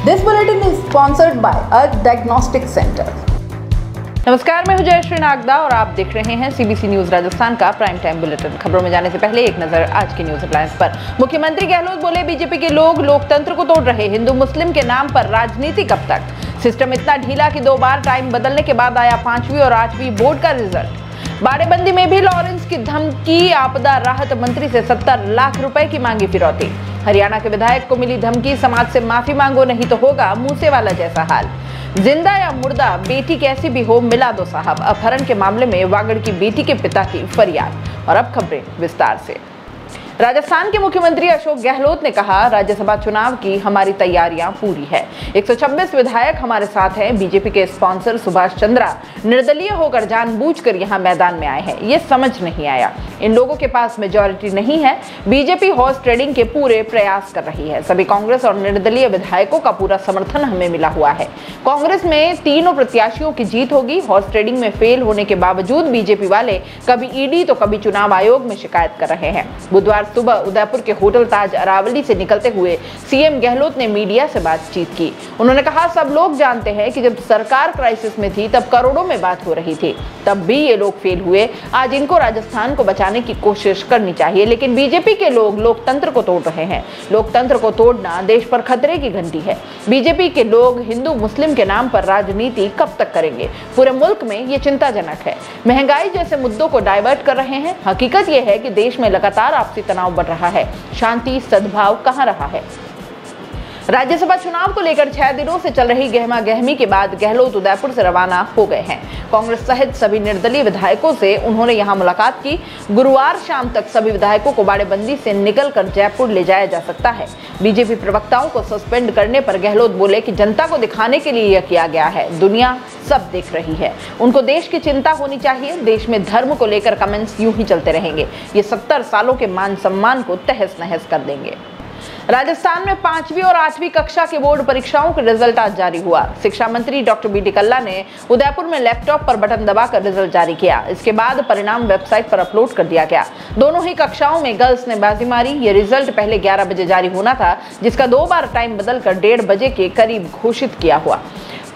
This bulletin is sponsored by a diagnostic center. नमस्कार, मैं हूं जयश्री नागदा और आप देख रहे हैं सीबीसी न्यूज राजस्थान का प्राइम टाइम बुलेटिन। खबरों में जाने से पहले एक नजर आज की न्यूज हेडलाइंस पर। मुख्यमंत्री गहलोत बोले, बीजेपी के लोग लोकतंत्र को तोड़ रहे, हिंदू मुस्लिम के नाम पर राजनीति कब तक। सिस्टम इतना ढीला कि 2 बार टाइम बदलने के बाद आया 5वीं और 8वीं बोर्ड का रिजल्ट। बाड़ेबंदी में भी लॉरेंस की धमकी, आपदा राहत मंत्री से 70 लाख रुपए की मांगी फिरौती। हरियाणा के विधायक को मिली धमकी, समाज से माफी मांगो नहीं तो होगा मूसेवाला जैसा हाल। जिंदा या मुर्दा, बेटी कैसी भी हो मिला दो साहब। अपहरण के मामले में वागड़ की बेटी के पिता की फरियाद। और अब खबरें विस्तार से। राजस्थान के मुख्यमंत्री अशोक गहलोत ने कहा, राज्यसभा चुनाव की हमारी तैयारियां पूरी है। 126 विधायक हमारे साथ हैं। बीजेपी के स्पॉन्सर सुभाष चंद्रा निर्दलीय होकर जानबूझकर यहां मैदान में आए हैं, ये समझ नहीं आया। इन लोगों के पास मेजॉरिटी नहीं है। बीजेपी हॉर्स ट्रेडिंग के पूरे प्रयास कर रही है। सभी कांग्रेस और निर्दलीय विधायकों का पूरा समर्थन हमें मिला हुआ है। कांग्रेस में तीनों प्रत्याशियों की जीत होगी। हॉर्स ट्रेडिंग में फेल होने के बावजूद बीजेपी वाले कभी ईडी तो कभी चुनाव आयोग में शिकायत कर रहे हैं। बुधवार सुबह उदयपुर के होटल ताज अरावली से निकलते हुए सीएम गहलोत ने मीडिया से बातचीत की। उन्होंने कहा, सब लोग जानते हैं कि जब सरकार क्राइसिस में थी तब करोड़ों में बात हो रही थी, तब भी ये लोग फेल हुए। आज इनको राजस्थान को बचाने की कोशिश करनी चाहिए, लेकिन बीजेपी के लोग लोकतंत्र को तोड़ रहे हैं। लोकतंत्र को तोड़ना देश पर खतरे की घंटी है। बीजेपी के लोग हिंदू मुस्लिम के नाम पर राजनीति कब तक करेंगे? पूरे मुल्क में ये चिंताजनक है। महंगाई जैसे मुद्दों को डाइवर्ट कर रहे हैं। हकीकत यह है कि देश में लगातार आपसी तनाव बढ़ रहा है। शांति सद्भाव कहां रहा है? राज्यसभा चुनाव को लेकर 6 दिनों से चल रही गहमा गहमी के बाद गहलोत उदयपुर से रवाना हो गए हैं। कांग्रेस सहित सभी निर्दलीय विधायकों से उन्होंने यहां मुलाकात की। गुरुवार शाम तक सभी विधायकों को बाड़ेबंदी से निकलकर जयपुर ले जाया जा सकता है। बीजेपी प्रवक्ताओं को सस्पेंड करने पर गहलोत बोले कि जनता को दिखाने के लिए यह किया गया है। दुनिया सब देख रही है, उनको देश की चिंता होनी चाहिए। देश में धर्म को लेकर कमेंट्स यूं ही चलते रहेंगे, ये 70 सालों के मान सम्मान को तहस नहस कर देंगे। राजस्थान में 5वीं और 8वीं कक्षा के बोर्ड परीक्षाओं के रिजल्ट आज जारी हुआ। शिक्षा मंत्री डॉक्टर बी डी कल्ला ने उदयपुर में लैपटॉप पर बटन दबाकर रिजल्ट जारी किया। इसके बाद परिणाम वेबसाइट पर अपलोड कर दिया गया। दोनों ही कक्षाओं में गर्ल्स ने बाजी मारी। ये रिजल्ट पहले 11 बजे जारी होना था, जिसका 2 बार टाइम बदलकर 1:30 बजे के करीब घोषित किया हुआ।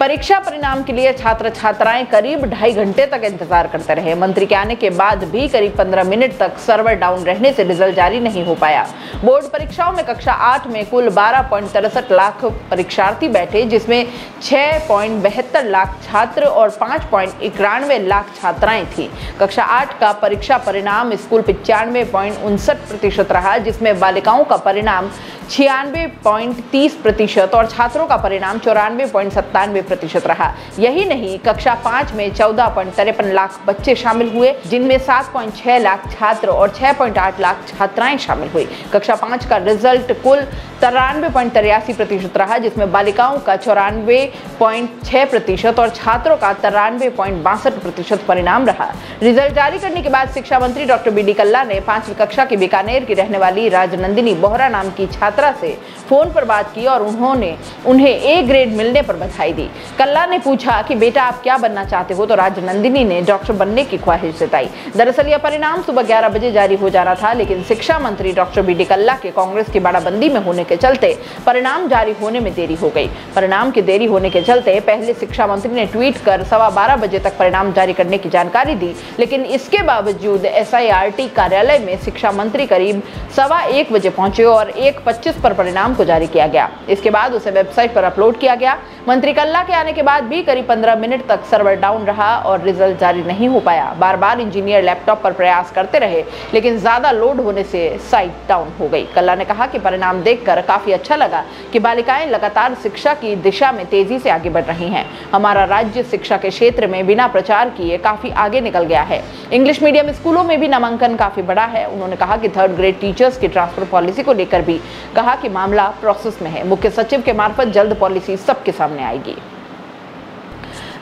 परीक्षा परिणाम के लिए छात्र छात्राएं करीब 2.5 घंटे तक इंतजार करते रहे। मंत्री के आने के बाद भी करीब 15 मिनट तक सर्वर डाउन रहने से रिजल्ट जारी नहीं हो पाया। बोर्ड परीक्षाओं में कक्षा 8 में कुल 12.63 लाख परीक्षार्थी बैठे, जिसमें 6.72 लाख छात्र और 5.91 लाख छात्राएं थी। कक्षा 8 का परीक्षा परिणाम स्कूल 95.59% रहा, जिसमें बालिकाओं का परिणाम 96.30% और छात्रों का परिणाम 94.97% रहा। यही नहीं, कक्षा 5 में 14.53 लाख बच्चे शामिल हुए, जिनमें 7.6 लाख छात्र और 6.8 लाख छात्राएं शामिल हुई। कक्षा 5 का रिजल्ट कुल 93.83% रहा, जिसमें बालिकाओं का 94.6% और छात्रों का 93.62% परिणाम रहा। रिजल्ट जारी करने के बाद शिक्षा मंत्री डॉक्टर बी डी कल्ला ने 5वीं कक्षा की बीकानेर की रहने वाली राजनंदिनी बोहरा नाम की छात्रा से फोन पर बात की और उन्हें ए ग्रेड मिलने पर बधाई दी। कल्ला ने पूछा कि बेटा आप क्या बनना चाहते हो, तो राजनंदिनी ने डॉक्टर बनने की ख्वाहिश जताई। दरअसल यह परिणाम सुबह 11 बजे जारी हो जाना था, लेकिन शिक्षा मंत्री डॉक्टर बी डी कल्ला के कांग्रेस की बाड़ाबंदी में होने के चलते परिणाम जारी होने में देरी हो गई। परिणाम की देरी होने के चलते पहले शिक्षा मंत्री ने ट्वीट कर 12:15 बजे तक परिणाम जारी करने की जानकारी दी, लेकिन इसके बावजूद SIRT कार्यालय में शिक्षा मंत्री करीब 1:15 बजे पहुंचे और 1:25 पर परिणाम को जारी किया गया। इसके बाद उसे वेबसाइट पर अपलोड किया गया। मंत्री कल्ला के आने के बाद भी करीब 15 मिनट तक सर्वर डाउन रहा और रिजल्ट जारी नहीं हो पाया। बार बार इंजीनियर लैपटॉप पर प्रयास करते रहे, लेकिन ज्यादा लोड होने से साइट डाउन हो गई। कल्ला ने कहा कि परिणाम देखकर काफी अच्छा लगा कि बालिकाएं लगातार शिक्षा की दिशा में तेजी से आगे बढ़ रही हैं। हमारा राज्य शिक्षा के क्षेत्र में बिना प्रचार किए काफी आगे निकल गया है। इंग्लिश मीडियम स्कूलों में भी नामांकन काफी बढ़ा है। उन्होंने कहा कि 3rd ग्रेड टीचर्स की ट्रांसफर पॉलिसी को लेकर भी कहा कि मामला प्रोसेस में है। मुख्य सचिव के मार्फत जल्द पॉलिसी सबके सामने आएगी।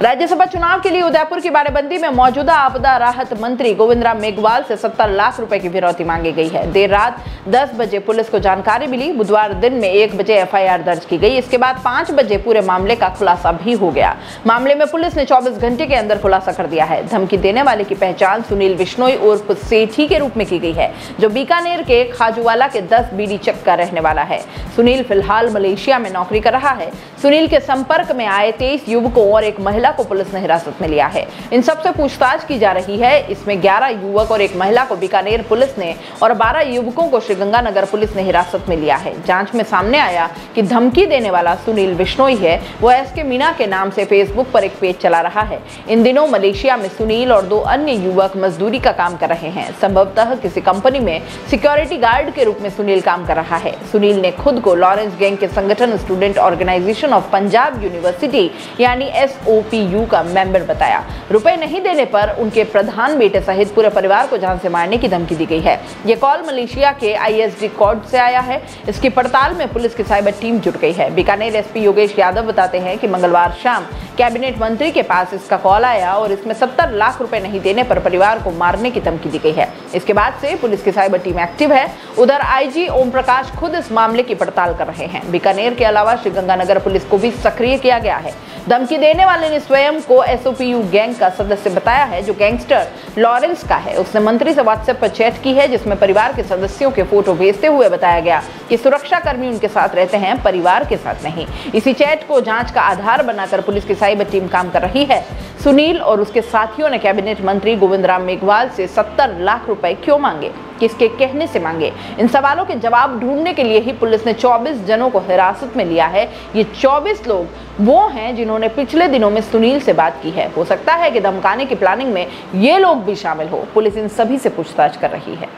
राज्यसभा चुनाव के लिए उदयपुर की बाड़ेबंदी में मौजूदा आपदा राहत मंत्री गोविंद राम मेघवाल से 70 लाख रुपए की फिरौती मांगी गई है। देर रात 10 बजे पुलिस को जानकारी मिली। बुधवार दिन में 1 बजे एफआईआर दर्ज की गई। इसके बाद 5 बजे पूरे मामले का खुलासा भी हो गया। मामले में पुलिस ने 24 घंटे के अंदर खुलासा कर दिया है। धमकी देने वाले की पहचान सुनील बिश्नोई उर्फ सेठी के रूप में की गई है, जो बीकानेर के खाजूवाला के 10 बीडी चक का रहने वाला है। सुनील फिलहाल मलेशिया में नौकरी कर रहा है। सुनील के संपर्क में आए 23 युवकों और एक महिला को पुलिस ने हिरासत में लिया है। इन सबसे पूछताछ की जा रही है। इसमें 11 युवक और एक महिला को बीकानेर पुलिस ने और 12 युवकों को श्रीगंगानगर पुलिस ने हिरासत में लिया है। जांच में सामने आया कि धमकी देने वाला सुनील बिश्नोई है। वो एसके मीना के नाम से फेसबुक पर एक पेज चला रहा है। इन दिनों मलेशिया में सुनील और 2 अन्य युवक मजदूरी का काम कर रहे हैं। संभवतः किसी कंपनी में सिक्योरिटी गार्ड के रूप में सुनील काम कर रहा है। सुनील ने खुद को लॉरेंस गैंग के संगठन student organisation of Punjab university यानी SOPU का मेंबर बताया। रुपए नहीं देने पर उनके प्रधान बेटे सहित पूरे परिवार को जान से मारने की धमकी दी गई है। ये कॉल मलेशिया के ISD कोड से आया है। इसकी पड़ताल में पुलिस की साइबर टीम जुट गई है। बीकानेर SP योगेश यादव बताते हैं कि मंगलवार शाम कैबिनेट मंत्री के पास इसका कॉल आया और इसमें 70 लाख रुपए नहीं देने पर परिवार को मारने की धमकी दी गई है। इसके बाद से पुलिस की साइबर टीम एक्टिव है। उधर IG ओम प्रकाश खुद इस मामले की पड़ताल कर रहे हैं। बीकानेर के अलावा श्रीगंगानगर पुलिस को भी सक्रिय किया गया है। धमकी देने वाले ने स्वयं को SOPU गैंग का सदस्य बताया है, जो गैंगस्टर लॉरेंस का है। उसने मंत्री से व्हाट्सएप पर चैट की है, जिसमें परिवार के सदस्यों के फोटो भेजते हुए बताया गया कि सुरक्षा कर्मी उनके साथ रहते हैं, परिवार के साथ नहीं। इसी चैट को जांच का आधार बनाकर पुलिस की साइबर टीम काम कर रही है। सुनील और उसके साथियों ने कैबिनेट मंत्री गोविंद राम मेघवाल से 70 लाख रुपए क्यों मांगे, किसके कहने से मांगे? इन सवालों के जवाब ढूंढने के लिए ही पुलिस ने 24 जनों को हिरासत में लिया है। ये 24 लोग वो हैं जिन्होंने पिछले दिनों में सुनील से बात की है। हो सकता है कि धमकाने की प्लानिंग में ये लोग भी शामिल हो। पुलिस इन सभी से पूछताछ कर रही है।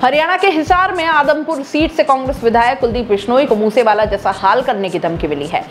हरियाणा के हिसार में आदमपुर सीट से कांग्रेस विधायक कुलदीप बिश्नोई को मूसेवाला जैसा हाल करने की धमकी मिली है।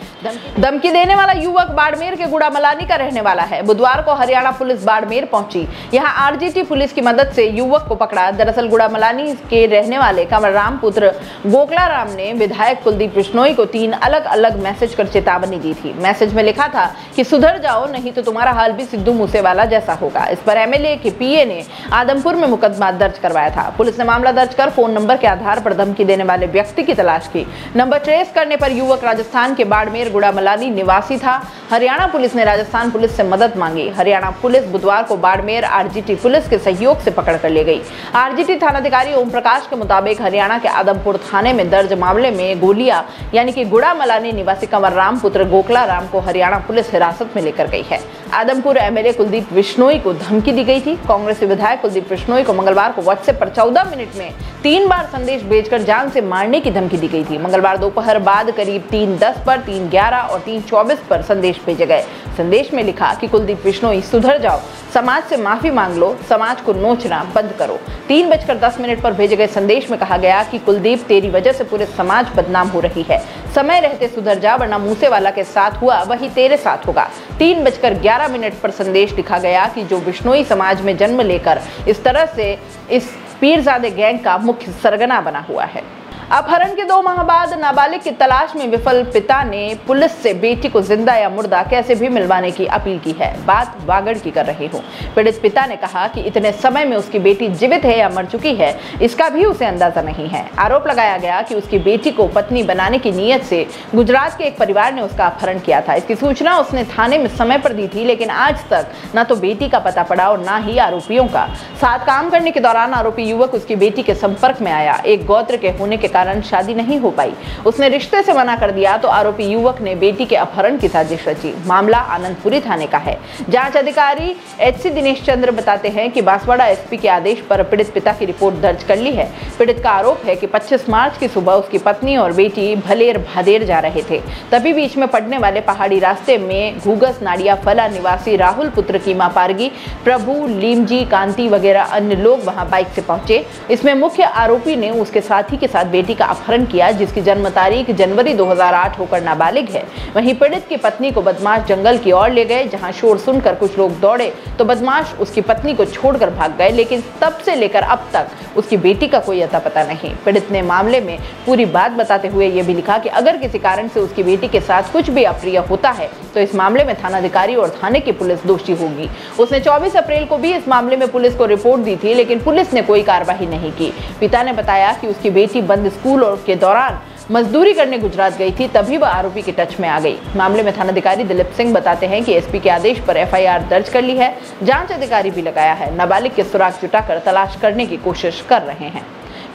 धमकी देने वाला युवक बाड़मेर के गुड़ामलानी का रहने वाला है। बुधवार को हरियाणा पुलिस बाड़मेर पहुंची। यहां RGT पुलिस की मदद से युवक को पकड़ा। दरअसल गुड़ामलानी के रहने वाले कंवरराम पुत्र गोकला राम ने विधायक कुलदीप बिश्नोई को 3 अलग अलग मैसेज कर चेतावनी दी थी। मैसेज में लिखा था कि सुधर जाओ, नहीं तो तुम्हारा हाल भी सिद्धू मूसेवाला जैसा होगा। इस पर MLA के PA ने आदमपुर में मुकदमा दर्ज करवाया था। पुलिस ने मामला दर्ज कर फोन नंबर के आधार पर धमकी देने वाले व्यक्ति की तलाश की। नंबर ट्रेस करने पर युवक राजस्थान के बाड़मेर गुड़ामलानी निवासी था। हरियाणा पुलिस ने राजस्थान पुलिस से मदद मांगी। हरियाणा पुलिस बुधवार को बाड़मेर RGT पुलिस के सहयोग से पकड़ कर ले गई। RGT थानाधिकारी ओम प्रकाश के मुताबिक हरियाणा के आदमपुर थाने में दर्ज मामले में गोलिया यानी कि गुड़ामलानी निवासी कंवरराम पुत्र गोकला राम को हरियाणा पुलिस हिरासत में लेकर गई है। आदमपुर MLA कुलदीप बिश्नोई को धमकी दी गई थी। कांग्रेस विधायक कुलदीप बिश्नोई को मंगलवार को व्हाट्सएप पर 14 मिनट में 3 बार संदेश भेजकर जान से मारने की धमकी दी गई थी। मंगलवार दोपहर बाद करीब 3:10 पर, 3:11 और 3:24 पर संदेश भेजे गए। संदेश में लिखा कि कुलदीप बिश्नोई सुधर जाओ, समाज से माफी मांग लो, समाज को नोचना बंद करो। 3:10 पर भेजे गए संदेश में कहा गया कि कुलदीप, तेरी वजह से पूरे समाज बदनाम हो रही है। समय रहते सुधर जा, वरना मूसेवाला के साथ हुआ वही तेरे साथ होगा। 3:11 पर संदेश लिखा गया कि जो बिश्नोई समाज में जन्म लेकर इस तरह से इस पीरजादे गैंग का मुख्य सरगना बना हुआ है। अपहरण के 2 माह बाद नाबालिग की तलाश में विफल पिता ने पुलिस से बेटी को जिंदा या मुर्दा कैसे भी मिलवाने की अपील की है। बात वागड़ की कर रही हूँ। पीड़ित पिता ने कहा कि इतने समय में उसकी बेटी जीवित है या मर चुकी है, इसका भी उसे अंदाजा नहीं है। आरोप लगाया गया कि उसकी बेटी को पत्नी बनाने की नीयत से गुजरात के एक परिवार ने उसका अपहरण किया था। इसकी सूचना उसने थाने में समय पर दी थी, लेकिन आज तक न तो बेटी का पता पड़ा और न ही आरोपियों का। साथ काम करने के दौरान आरोपी युवक उसकी बेटी के संपर्क में आया। एक गोत्र के होने के कारण शादी नहीं हो पाई। उसने रिश्ते से मना कर दिया तो आरोपी युवक ने बेटी के अपहरण की साजिश रची। मामला आनंदपुरी थाने का है। जांच अधिकारी HC दिनेश चंद्र बताते हैं कि बांसवाड़ा SP के आदेश पर पीड़ित पिता की रिपोर्ट दर्ज कर ली है। पीड़ित का आरोप है कि 25 मार्च की सुबह उसकी पत्नी और बेटी भलेर भादेर जा रहे थे। तभी बीच में पड़ने वाले पहाड़ी रास्ते में घूगस नाडिया फला निवासी राहुल पुत्र कीमा पारगी, प्रभु, लीमजी, कांति वगैरह अन्य लोग वहां बाइक से पहुंचे। इसमें मुख्य आरोपी ने उसके साथी के साथ बेटी का अपहरण किया, जिसकी जन्म तारीख जनवरी 2008 होकर नाबालिग है। वहीं पीड़ित की पत्नी को बदमाश जंगल की ओर ले गए, जहां शोर सुनकर कुछ लोग दौड़े तो बदमाश उसकी पत्नी को छोड़कर भाग गए, लेकिन तब से लेकर अब तक उसकी बेटी का कोई अता पता नहीं। पीड़ित ने मामले में पूरी बात बताते हुए ये भी लिखा कि अगर किसी कारण से उसकी बेटी के साथ कुछ भी अप्रिय होता है तो इस मामले में थानाधिकारी और थाने की पुलिस दोषी होगी। उसने 24 अप्रैल को भी इस मामले में पुलिस को रिपोर्ट दी थी, लेकिन पुलिस ने कोई कार्रवाई नहीं की। पिता ने बताया कि उसकी बेटी बंद स्कूल और के दौरान मजदूरी करने गुजरात गई थी, तभी वह आरोपी के टच में आ गई। मामले में थानाधिकारी दिलीप सिंह बताते हैं कि एसपी के आदेश पर एफआईआर दर्ज कर ली है, जांच अधिकारी भी लगाया है। नाबालिग के सुराग जुटाकर तलाश करने की कोशिश कर रहे हैं।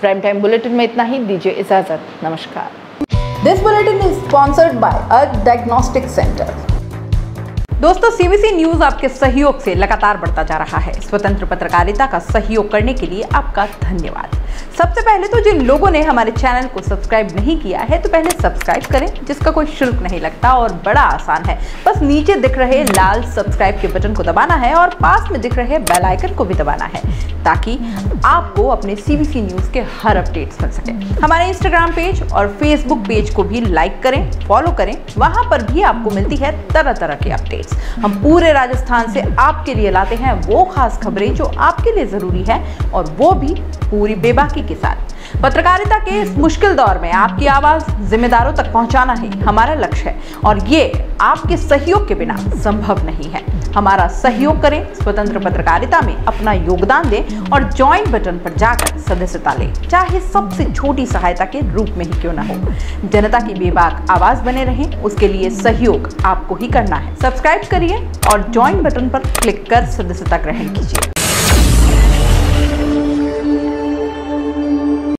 प्राइम टाइम बुलेटिन में इतना ही, दीजिए इजाजत, नमस्कार। This bulletin is sponsored by a diagnostic center. दोस्तों, सीबीसी न्यूज आपके सहयोग से लगातार बढ़ता जा रहा है। स्वतंत्र पत्रकारिता का सहयोग करने के लिए आपका धन्यवाद। सबसे पहले तो जिन लोगों ने हमारे चैनल को सब्सक्राइब नहीं किया है तो पहले सब्सक्राइब करें, जिसका कोई शुल्क नहीं लगता और बड़ा आसान है। बस नीचे दिख रहे लाल सब्सक्राइब के बटन को दबाना है और पास में दिख रहे बेल आइकन को भी दबाना है, ताकि आपको अपने सीबीसी न्यूज के हर अपडेट्स मिल सके। हमारे इंस्टाग्राम पेज और फेसबुक पेज को भी लाइक करें, फॉलो करें, वहां पर भी आपको मिलती है तरह तरह के अपडेट्स। हम पूरे राजस्थान से आपके लिए लाते हैं वो खास खबरें जो आपके लिए जरूरी है, और वो भी पूरी बेबाकी के साथ। पत्रकारिता के इस मुश्किल दौर में आपकी आवाज जिम्मेदारों तक पहुंचाना ही हमारा लक्ष्य है, और ये आपके सहयोग के बिना संभव नहीं है। हमारा सहयोग करें, स्वतंत्र पत्रकारिता में अपना योगदान दें और ज्वाइन बटन पर जाकर सदस्यता लें, चाहे सबसे छोटी सहायता के रूप में ही क्यों न हो। जनता की बेबाक आवाज बने रहें, उसके लिए सहयोग आपको ही करना है। सब्सक्राइब करिए और ज्वाइन बटन पर क्लिक कर सदस्यता ग्रहण कीजिए।